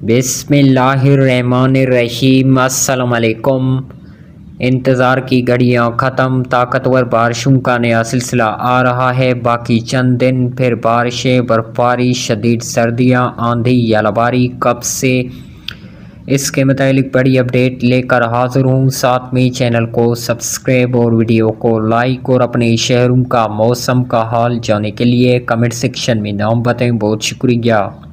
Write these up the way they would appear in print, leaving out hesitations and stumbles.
बिस्मिल्लाहिर्रहमानिर्रहीम। अस्सलाम वालेकुम। इंतज़ार की घड़ियाँ ख़त्म, ताकतवर बारिशों का नया सिलसिला आ रहा है। बाकी चंद दिन फिर बारिशें, बर्फ़बारी, शदीद सर्दियाँ, आंधी यालाबारी कब से, इसके मुतालिक बड़ी अपडेट लेकर हाज़िर हूँ। साथ में चैनल को सब्सक्राइब और वीडियो को लाइक और अपने शहरों का मौसम का हाल जानने के लिए कमेंट सेक्शन में नाम बताएं। बहुत शुक्रिया।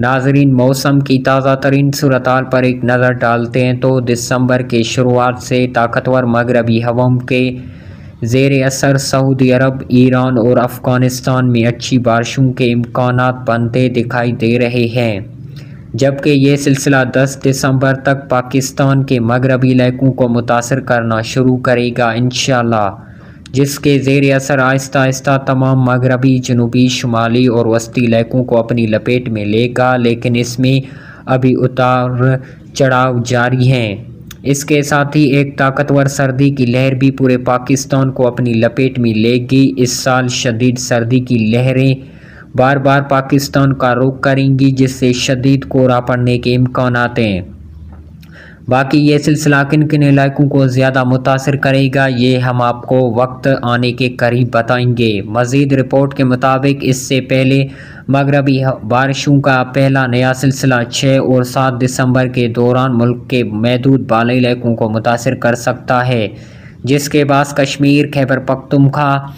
नाजरीन, मौसम की ताज़ा तरीन सूरत-हाल पर एक नज़र डालते हैं तो दिसंबर के शुरुआत से ताकतवर मगरबी हवाओं के ज़ेर असर सऊदी अरब, ईरान और अफ़गानिस्तान में अच्छी बारिशों के इम्कानात बनते दिखाई दे रहे हैं, जबकि ये सिलसिला 10 दिसंबर तक पाकिस्तान के मगरबी इलाकों को मुतासर करना शुरू करेगा इंशाअल्लाह, जिसके ज़ेर असर आहिस्ता आहिस्ता तमाम मगरबी, जनूबी, शुमाली और वस्ती इलाकों को अपनी लपेट में लेगा। लेकिन इसमें अभी उतार चढ़ाव जारी हैं। इसके साथ ही एक ताकतवर सर्दी की लहर भी पूरे पाकिस्तान को अपनी लपेट में लेगी। इस साल शदीद सर्दी की लहरें बार बार पाकिस्तान का रुख करेंगी, जिससे शदीद कोहरा पड़ने के इम्कानात हैं। बाकी ये सिलसिला किन किन इलाकों को ज़्यादा मुतासर करेगा, ये हम आपको वक्त आने के करीब बताएंगे। मज़ीद रिपोर्ट के मुताबिक इससे पहले मगरबी बारिशों का पहला नया सिलसिला 6 और 7 दिसंबर के दौरान मुल्क के महदूद बालाई इलाकों को मुतासर कर सकता है, जिसके बाद कश्मीर, खैबर पख्तूनख्वा,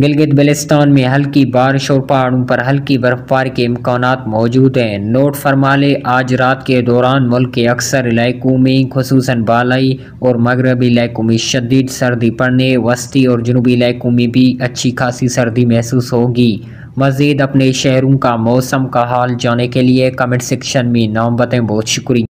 गिलगित बल्तिस्तान में हल्की बारिश और पहाड़ों पर हल्की बर्फबारी के इम्कानात मौजूद हैं। नोट फरमा लें, आज रात के दौरान मुल्क के अक्सर इलाकों में खुसूसन बालाई और मगरबी इलाकों में शदीद सर्दी पड़ने, वस्ती और जनूबी इलाकों में भी अच्छी खासी सर्दी महसूस होगी। मज़ीद अपने शहरों का मौसम का हाल जानने के लिए कमेंट सेक्शन में नाम बताएं। बहुत शुक्रिया।